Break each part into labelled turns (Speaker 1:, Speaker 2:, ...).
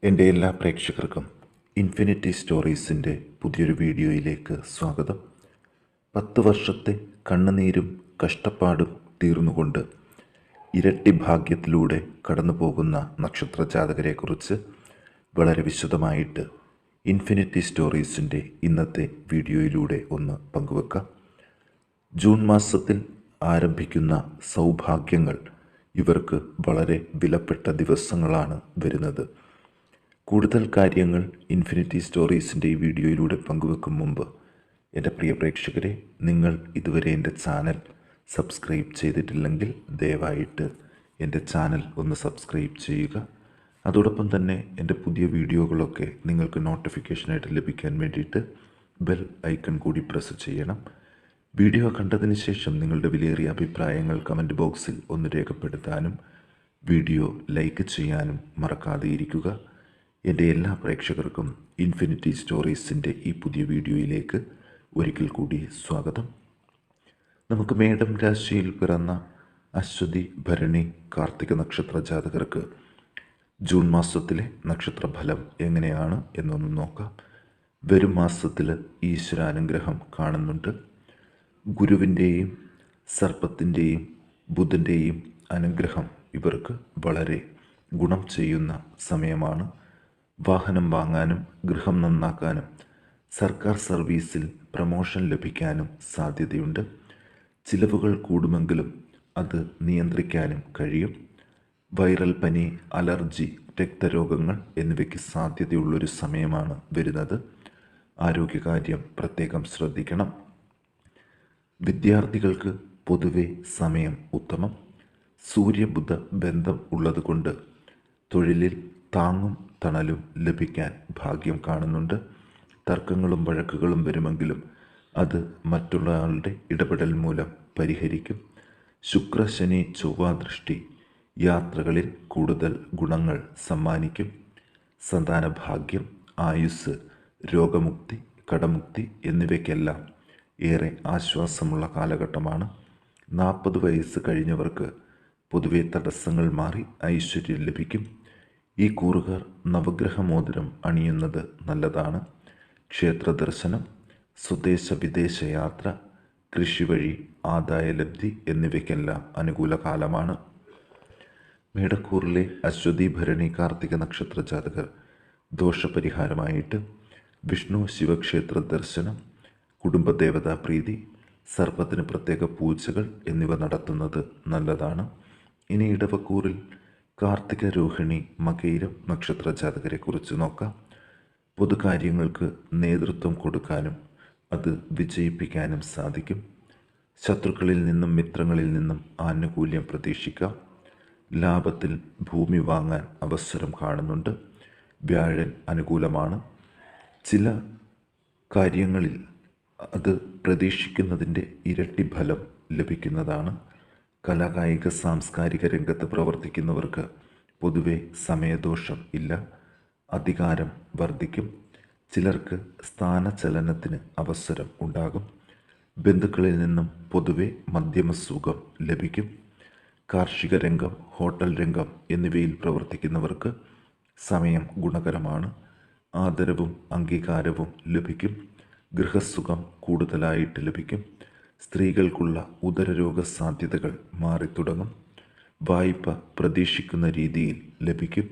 Speaker 1: എൻ്റെ എല്ലാ പ്രേക്ഷകർക്കും ഇൻഫിനിറ്റി സ്റ്റോറീസിൻ്റെ പുതിയൊരു വീഡിയോയിലേക്ക് സ്വാഗതം. 10 വർഷത്തെ കണ്ണുനീരും കഷ്ടപ്പാടും തീർന്നുകൊണ്ട് ഇരട്ടി ഭാഗ്യത്തിലൂടെ കടന്നു പോകുന്ന നക്ഷത്രജാതകരെക്കുറിച്ച് വളരെ വിശദമായിട്ട് ഇൻഫിനിറ്റി സ്റ്റോറീസിൻ്റെ ഇന്നത്തെ വീഡിയോയിലൂടെ ഒന്ന് പങ്കുവെക്കാം. ജൂൺ മാസത്തിൽ ആരംഭിക്കുന്ന സൗഭാഗ്യങ്ങൾ ഇവർക്ക് വളരെ വിലപ്പെട്ട ദിവസങ്ങളാണ് വരുന്നത്. കൂടുതൽ കാര്യങ്ങൾ ഇൻഫിനിറ്റി സ്റ്റോറീസിൻ്റെ ഈ വീഡിയോയിലൂടെ പങ്കുവെക്കും മുമ്പ് എൻ്റെ പ്രിയ പ്രേക്ഷകരെ, നിങ്ങൾ ഇതുവരെ എൻ്റെ ചാനൽ സബ്സ്ക്രൈബ് ചെയ്തിട്ടില്ലെങ്കിൽ ദയവായിട്ട് എൻ്റെ ചാനൽ ഒന്ന് സബ്സ്ക്രൈബ് ചെയ്യുക. അതോടൊപ്പം തന്നെ എൻ്റെ പുതിയ വീഡിയോകളൊക്കെ നിങ്ങൾക്ക് നോട്ടിഫിക്കേഷനായിട്ട് ലഭിക്കാൻ വേണ്ടിയിട്ട് ബെൽ ഐക്കൺ കൂടി പ്രസ് ചെയ്യണം. വീഡിയോ കണ്ടതിന് ശേഷം നിങ്ങളുടെ വിലയേറിയ അഭിപ്രായങ്ങൾ കമൻറ്റ് ബോക്സിൽ ഒന്ന് രേഖപ്പെടുത്താനും വീഡിയോ ലൈക്ക് ചെയ്യാനും മറക്കാതെ ഇരിക്കുക. എൻ്റെ എല്ലാ പ്രേക്ഷകർക്കും ഇൻഫിനിറ്റി സ്റ്റോറീസിൻ്റെ ഈ പുതിയ വീഡിയോയിലേക്ക് ഒരിക്കൽ കൂടി സ്വാഗതം. നമുക്ക് മേടം രാശിയിൽ പിറന്ന അശ്വതി, ഭരണി, കാർത്തിക നക്ഷത്ര ജാതകർക്ക് ജൂൺ മാസത്തിലെ നക്ഷത്രഫലം എങ്ങനെയാണ് എന്നൊന്ന് നോക്കാം. വരും മാസത്തിൽ ഈശ്വരാനുഗ്രഹം കാണുന്നുണ്ട്. ഗുരുവിൻ്റെയും സർപ്പത്തിൻ്റെയും ബുധൻ്റെയും അനുഗ്രഹം ഇവർക്ക് വളരെ ഗുണം ചെയ്യുന്ന സമയമാണ്. വാഹനം വാങ്ങാനും ഗൃഹം നന്നാക്കാനും സർക്കാർ സർവീസിൽ പ്രമോഷൻ ലഭിക്കാനും സാധ്യതയുണ്ട്. ചിലവുകൾ കൂടുമെങ്കിലും അത് നിയന്ത്രിക്കാനും കഴിയും. വൈറൽ പനി, അലർജി, രക്തരോഗങ്ങൾ എന്നിവയ്ക്ക് സാധ്യതയുള്ളൊരു സമയമാണ് വരുന്നത്. ആരോഗ്യകാര്യം പ്രത്യേകം ശ്രദ്ധിക്കണം. വിദ്യാർത്ഥികൾക്ക് പൊതുവെ സമയം ഉത്തമം. സൂര്യബുധ ബന്ധം ഉള്ളതുകൊണ്ട് തൊഴിലിൽ താങ്ങും തണലും ലഭിക്കാൻ ഭാഗ്യം കാണുന്നുണ്ട്. തർക്കങ്ങളും വഴക്കുകളും വരുമെങ്കിലും അത് മറ്റുള്ള ആളുടെ ഇടപെടൽ മൂലം പരിഹരിക്കും. ശുക്ര, ശനി, ചൊവ്വ ദൃഷ്ടി യാത്രകളിൽ കൂടുതൽ ഗുണങ്ങൾ സമ്മാനിക്കും. സന്താന ഭാഗ്യം, ആയുസ്, രോഗമുക്തി, കടമുക്തി എന്നിവയ്ക്കെല്ലാം ഏറെ ആശ്വാസമുള്ള കാലഘട്ടമാണ്. 40 വയസ്സ് കഴിഞ്ഞവർക്ക് പൊതുവെ തടസ്സങ്ങൾ മാറി ഐശ്വര്യം ലഭിക്കും. ഈ കൂറുകാർ നവഗ്രഹ മോതിരം അണിയുന്നത് നല്ലതാണ്. ക്ഷേത്ര ദർശനം, സ്വദേശ വിദേശ യാത്ര, കൃഷി വഴി ആദായലബ്ധി എന്നിവയ്ക്കെല്ലാം അനുകൂല കാലമാണ്. മേടക്കൂറിലെ അശ്വതി, ഭരണി, കാർത്തിക നക്ഷത്ര ജാതകർ ദോഷപരിഹാരമായിട്ട് വിഷ്ണു ശിവക്ഷേത്ര ദർശനം, കുടുംബദേവതാ പ്രീതി, സർപ്പത്തിന് പ്രത്യേക പൂജകൾ എന്നിവ നടത്തുന്നത് നല്ലതാണ്. ഇനി ഇടവക്കൂറിൽ കാർത്തിക, രോഹിണി, മകയിരം നക്ഷത്ര ജാതകരെ കുറിച്ച് നോക്കാം. പൊതുകാര്യങ്ങൾക്ക് നേതൃത്വം കൊടുക്കാനും അത് വിജയിപ്പിക്കാനും സാധിക്കും. ശത്രുക്കളിൽ നിന്നും മിത്രങ്ങളിൽ നിന്നും ആനുകൂല്യം പ്രതീക്ഷിക്കാം. ലാഭത്തിൽ ഭൂമി വാങ്ങാൻ അവസരം കാണുന്നുണ്ട്. വ്യാഴൻ അനുകൂലമാണ്. ചില കാര്യങ്ങളിൽ അത് പ്രതീക്ഷിക്കുന്നതിൻ്റെ ഇരട്ടി ഫലം ലഭിക്കുന്നതാണ്. കലാകായിക സാംസ്കാരിക രംഗത്ത് പ്രവർത്തിക്കുന്നവർക്ക് പൊതുവെ സമയദോഷം ഇല്ല. അധികാരം വർദ്ധിക്കും. ചിലർക്ക് സ്ഥാനചലനത്തിന് അവസരം ഉണ്ടാകും. ബന്ധുക്കളിൽ നിന്നും പൊതുവെ മധ്യമസുഖം ലഭിക്കും. കാർഷിക രംഗം, ഹോട്ടൽ രംഗം എന്നിവയിൽ പ്രവർത്തിക്കുന്നവർക്ക് സമയം ഗുണകരമാണ്. ആദരവും അംഗീകാരവും ലഭിക്കും. ഗൃഹസുഖം കൂടുതലായിട്ട് ലഭിക്കും. സ്ത്രീകൾക്കുള്ള ഉദരരോഗ സാധ്യതകൾ മാറിത്തുടങ്ങും. വായ്പ പ്രതീക്ഷിക്കുന്ന രീതിയിൽ ലഭിക്കും.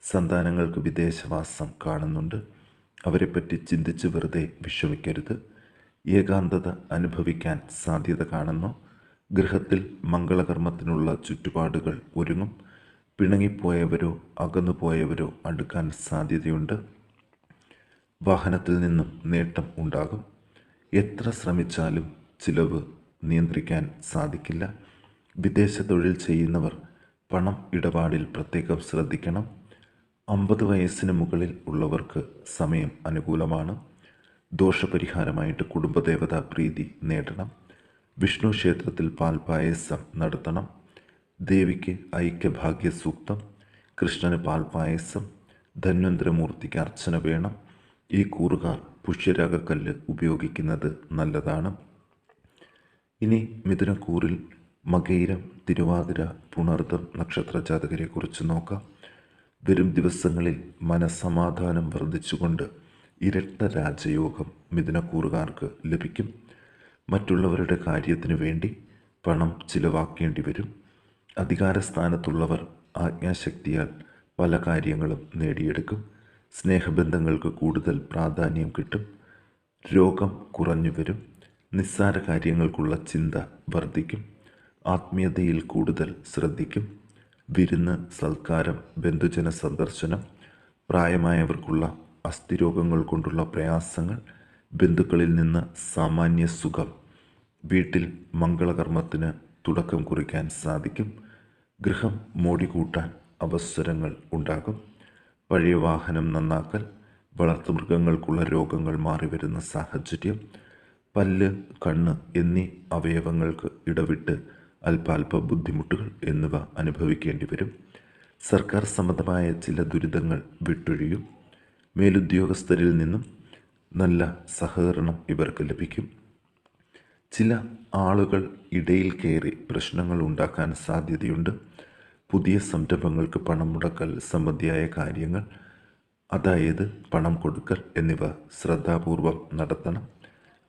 Speaker 1: സന്താനങ്ങൾക്ക് വിദേശവാസം കാണുന്നുണ്ട്. അവരെപ്പറ്റി ചിന്തിച്ച് വെറുതെ വിഷമിക്കരുത്. ഏകാന്തത അനുഭവിക്കാൻ സാധ്യത കാണുന്നു. ഗൃഹത്തിൽ മംഗളകർമ്മത്തിനുള്ള ചുറ്റുപാടുകൾ ഒരുങ്ങും. പിണങ്ങിപ്പോയവരോ അകന്നുപോയവരോ അടുക്കാൻ സാധ്യതയുണ്ട്. വാഹനത്തിൽ നിന്നും നേട്ടം ഉണ്ടാകും. എത്ര ശ്രമിച്ചാലും ചിലവ് നിയന്ത്രിക്കാൻ സാധിക്കില്ല. വിദേശ തൊഴിൽ ചെയ്യുന്നവർ പണം ഇടപാടിൽ പ്രത്യേകം ശ്രദ്ധിക്കണം. 50 വയസ്സിന് മുകളിൽ ഉള്ളവർക്ക് സമയം അനുകൂലമാണ്. ദോഷപരിഹാരമായിട്ട് കുടുംബദേവതാ പ്രീതി നേടണം. വിഷ്ണു ക്ഷേത്രത്തിൽ പാൽപായസം നടത്തണം. ദേവിക്ക് ഐക്യഭാഗ്യ സൂക്തം, കൃഷ്ണന് പാൽപായസം, ധന്വന്തരമൂർത്തിക്ക് അർച്ചന വേണം. ഈ കൂറുകാർ പുഷ്യരാഗക്കല്ല് ഉപയോഗിക്കുന്നത് നല്ലതാണ്. ഇനി മിഥുനക്കൂറിൽ മകയിരം, തിരുവാതിര, പുണർദം നക്ഷത്ര ജാതകരെ കുറിച്ച് നോക്കാം. വരും ദിവസങ്ങളിൽ മനസമാധാനം വർദ്ധിച്ചുകൊണ്ട് ഇരട്ട രാജയോഗം മിഥുനക്കൂറുകാർക്ക് ലഭിക്കും. മറ്റുള്ളവരുടെ കാര്യത്തിനു വേണ്ടി പണം ചിലവാക്കേണ്ടി വരും. അധികാരസ്ഥാനത്തുള്ളവർ ആജ്ഞാശക്തിയാൽ പല കാര്യങ്ങളും നേടിയെടുക്കും. സ്നേഹബന്ധങ്ങൾക്ക് കൂടുതൽ പ്രാധാന്യം കിട്ടും. രോഗം കുറഞ്ഞു വരും. നിസ്സാര കാര്യങ്ങൾക്കുള്ള ചിന്ത വർദ്ധിക്കും. ആത്മീയതയിൽ കൂടുതൽ ശ്രദ്ധിക്കും. വിരുന്ന്, സൽക്കാരം, ബന്ധുജന സന്ദർശനം, പ്രായമായവർക്കുള്ള അസ്ഥിരോഗങ്ങൾ കൊണ്ടുള്ള പ്രയാസങ്ങൾ, ബന്ധുക്കളിൽ നിന്ന് സാമാന്യ സുഖം, വീട്ടിൽ മംഗളകർമ്മത്തിന് തുടക്കം കുറിക്കാൻ സാധിക്കും. ഗൃഹം മോടികൂട്ടാൻ അവസരങ്ങൾ ഉണ്ടാകും. പഴയ വാഹനം നന്നാക്കൽ, വളർത്തുമൃഗങ്ങൾക്കുള്ള രോഗങ്ങൾ മാറിവരുന്ന സാഹചര്യം, പല്ല്, കണ്ണ് എന്നീ അവയവങ്ങൾക്ക് ഇടവിട്ട് അല്പാൽപ ബുദ്ധിമുട്ടുകൾ എന്നിവ അനുഭവിക്കേണ്ടി വരും. സർക്കാർ സംബന്ധമായ ചില ദുരിതങ്ങൾ വിട്ടൊഴിയും. മേലുദ്യോഗസ്ഥരിൽ നിന്നും നല്ല സഹകരണം ഇവർക്ക് ലഭിക്കും. ചില ആളുകൾ ഇടയിൽ കയറി പ്രശ്നങ്ങൾ ഉണ്ടാക്കാൻ സാധ്യതയുണ്ട്. പുതിയ സംരംഭങ്ങൾക്ക് പണം മുടക്കൽ സംബന്ധിയായ കാര്യങ്ങൾ, അതായത് പണം കൊടുക്കൽ എന്നിവ ശ്രദ്ധാപൂർവം നടത്തണം.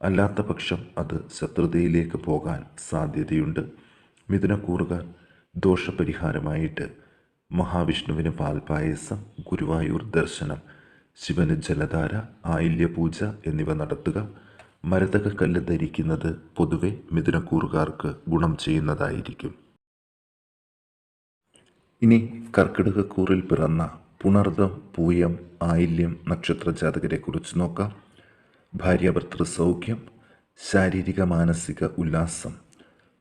Speaker 1: അല്ലാത്ത പക്ഷം അത് ശത്രുതയിലേക്ക് പോകാൻ സാധ്യതയുണ്ട്. മിഥുനക്കൂറുകാർ ദോഷപരിഹാരമായിട്ട് മഹാവിഷ്ണുവിന് പാൽപായസം, ഗുരുവായൂർ ദർശനം, ശിവന് ജലധാര, ആയില്യപൂജ എന്നിവ നടത്തുക. മരതകക്കല്ല് ധരിക്കുന്നത് പൊതുവെ മിഥുനക്കൂറുകാർക്ക് ഗുണം ചെയ്യുന്നതായിരിക്കും. ഇനി കർക്കിടകക്കൂറിൽ പിറന്ന പുണർദം, പൂയം, ആയില്യം നക്ഷത്ര ജാതകരെ കുറിച്ച് നോക്കാം. ഭാര്യാഭർത്തൃ സൗഖ്യം, ശാരീരിക മാനസിക ഉല്ലാസം,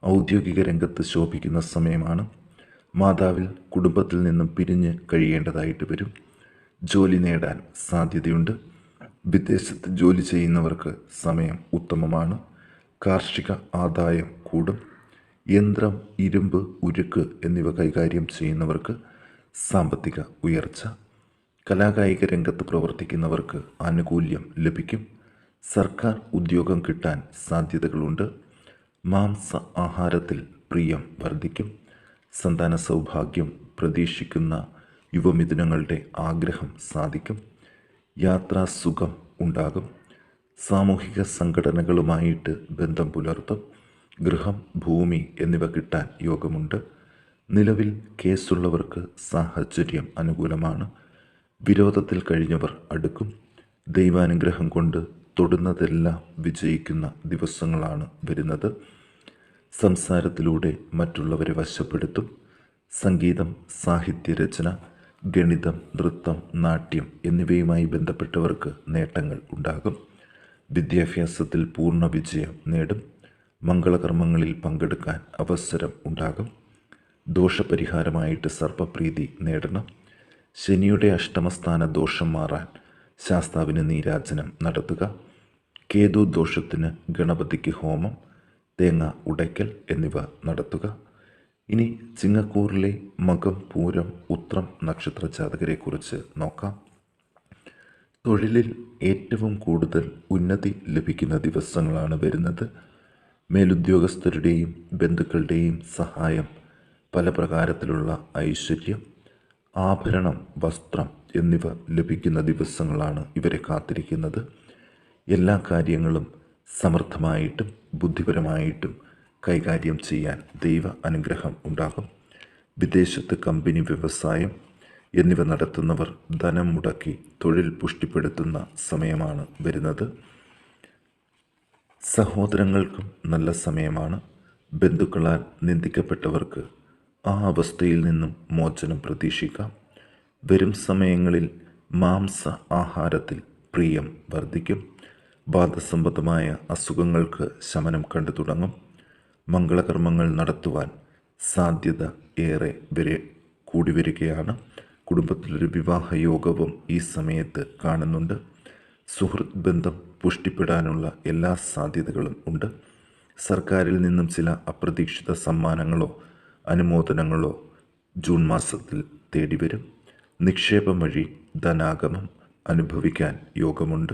Speaker 1: ഔദ്യോഗിക രംഗത്ത് ശോഭിക്കുന്ന സമയമാണ്. മാതാവിൽ കുടുംബത്തിൽ നിന്നും പിരിഞ്ഞ് കഴിയേണ്ടതായിട്ട് വരും. ജോലി നേടാൻ സാധ്യതയുണ്ട്. വിദേശത്ത് ജോലി ചെയ്യുന്നവർക്ക് സമയം ഉത്തമമാണ്. കാർഷിക ആദായം കൂടും. യന്ത്രം, ഇരുമ്പ്, ഉരുക്ക് എന്നിവ കൈകാര്യം ചെയ്യുന്നവർക്ക് സാമ്പത്തിക ഉയർച്ച. കലാകായിക രംഗത്ത് പ്രവർത്തിക്കുന്നവർക്ക് ആനുകൂല്യം ലഭിക്കും. സർക്കാർ ഉദ്യോഗം കിട്ടാൻ സാധ്യതകളുണ്ട്. മാംസ ആഹാരത്തിൽ പ്രിയം വർദ്ധിക്കും. സന്താന സൗഭാഗ്യം പ്രതീക്ഷിക്കുന്ന യുവമിഥുനങ്ങളുടെ ആഗ്രഹം സാധിക്കും. യാത്രാസുഖം ഉണ്ടാകും. സാമൂഹിക സംഘടനകളുമായിട്ട് ബന്ധം പുലർത്തും. ഗൃഹം, ഭൂമി എന്നിവ കിട്ടാൻ യോഗമുണ്ട്. നിലവിൽ കേസുള്ളവർക്ക് സാഹചര്യം അനുകൂലമാണ്. വിരോധത്തിൽ കഴിഞ്ഞവർ അടുക്കും. ദൈവാനുഗ്രഹം കൊണ്ട് തൊടുന്നതെല്ലാം വിജയിക്കുന്ന ദിവസങ്ങളാണ് വരുന്നത്. സംസാരത്തിലൂടെ മറ്റുള്ളവരെ വശപ്പെടുത്തും. സംഗീതം, സാഹിത്യരചന, ഗണിതം, നൃത്തം, നാട്യം എന്നിവയുമായി ബന്ധപ്പെട്ടവർക്ക് നേട്ടങ്ങൾ ഉണ്ടാകും. വിദ്യാഭ്യാസത്തിൽ പൂർണ്ണ വിജയം നേടും. മംഗളകർമ്മങ്ങളിൽ പങ്കെടുക്കാൻ അവസരം ഉണ്ടാകും. ദോഷപരിഹാരമായിട്ട് സർപ്പപ്രീതി നേടണം. ശനിയുടെ അഷ്ടമസ്ഥാന ദോഷം മാറാൻ ശാസ്താവിന് നീരാജനം നടത്തുക. കേതു ദോഷത്തിന് ഗണപതിക്ക് ഹോമം, തേങ്ങ ഉടയ്ക്കൽ എന്നിവ നടത്തുക. ഇനി ചിങ്ങക്കൂറിലെ മകം, പൂരം, ഉത്രം നക്ഷത്ര ജാതകരെ കുറിച്ച് നോക്കാം. തൊഴിലിൽ ഏറ്റവും കൂടുതൽ ഉന്നതി ലഭിക്കുന്ന ദിവസങ്ങളാണ് വരുന്നത്. മേലുദ്യോഗസ്ഥരുടെയും ബന്ധുക്കളുടെയും സഹായം, പല പ്രകാരത്തിലുള്ള ഐശ്വര്യം, ആഭരണം, വസ്ത്രം എന്നിവ ലഭിക്കുന്ന ദിവസങ്ങളാണ് ഇവരെ കാത്തിരിക്കുന്നത്. എല്ലാ കാര്യങ്ങളും സമർത്ഥമായിട്ടും ബുദ്ധിപരമായിട്ടും കൈകാര്യം ചെയ്യാൻ ദൈവ അനുഗ്രഹം ഉണ്ടാകും. വിദേശത്ത് കമ്പനി, വ്യവസായം എന്നിവ നടത്തുന്നവർ ധനം മുടക്കി തൊഴിൽ പുഷ്ടിപ്പെടുത്തുന്ന സമയമാണ് വരുന്നത്. സഹോദരങ്ങൾക്കും നല്ല സമയമാണ്. ബന്ധുക്കളാൽ നിന്ദിക്കപ്പെട്ടവർക്ക് ആ അവസ്ഥയിൽ നിന്നും മോചനം പ്രതീക്ഷിക്കാം. വരും സമയങ്ങളിൽ മാംസ ആഹാരത്തിൽ പ്രിയം വർദ്ധിക്കും. വാദസംബന്ധമായ അസുഖങ്ങൾക്ക് ശമനം കണ്ടു തുടങ്ങും. മംഗളകർമ്മങ്ങൾ നടത്തുവാൻ സാധ്യത ഏറെ കൂടി വരികയാണ്. കുടുംബത്തിലൊരു വിവാഹയോഗവും ഈ സമയത്ത് കാണുന്നുണ്ട്. സുഹൃത്ത് ബന്ധം പുഷ്ടിപ്പെടാനുള്ള എല്ലാ സാധ്യതകളും ഉണ്ട്. സർക്കാരിൽ നിന്നും ചില അപ്രതീക്ഷിത സമ്മാനങ്ങളോ അനുമോദനങ്ങളോ ജൂൺ മാസത്തിൽ തേടിവരും. നിക്ഷേപം വഴി ധനാഗമം അനുഭവിക്കാൻ യോഗമുണ്ട്.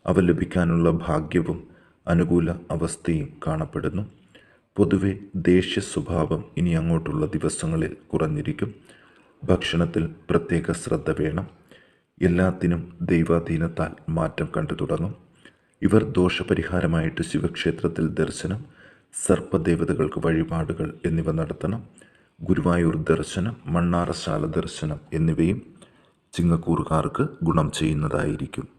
Speaker 1: അവ ലഭിക്കാനുള്ള ഭാഗ്യവും അനുകൂല അവസ്ഥയും കാണപ്പെടുന്നു. പൊതുവെ ദേഷ്യ സ്വഭാവം ഇനി അങ്ങോട്ടുള്ള ദിവസങ്ങളിൽ കുറഞ്ഞിരിക്കും. ഭക്ഷണത്തിൽ പ്രത്യേക ശ്രദ്ധ വേണം. എല്ലാത്തിനും ദൈവാധീനത്താൽ മാറ്റം കണ്ടു തുടങ്ങും. ഇവർ ദോഷപരിഹാരമായിട്ട് ശിവക്ഷേത്രത്തിൽ ദർശനം, സർപ്പദേവതകൾക്ക് വഴിപാടുകൾ എന്നിവ നടത്തണം. ഗുരുവായൂർ ദർശനം, മണ്ണാറശാല ദർശനം എന്നിവയും ചിങ്ങക്കൂറുകാർക്ക് ഗുണം ചെയ്യുന്നതായിരിക്കും.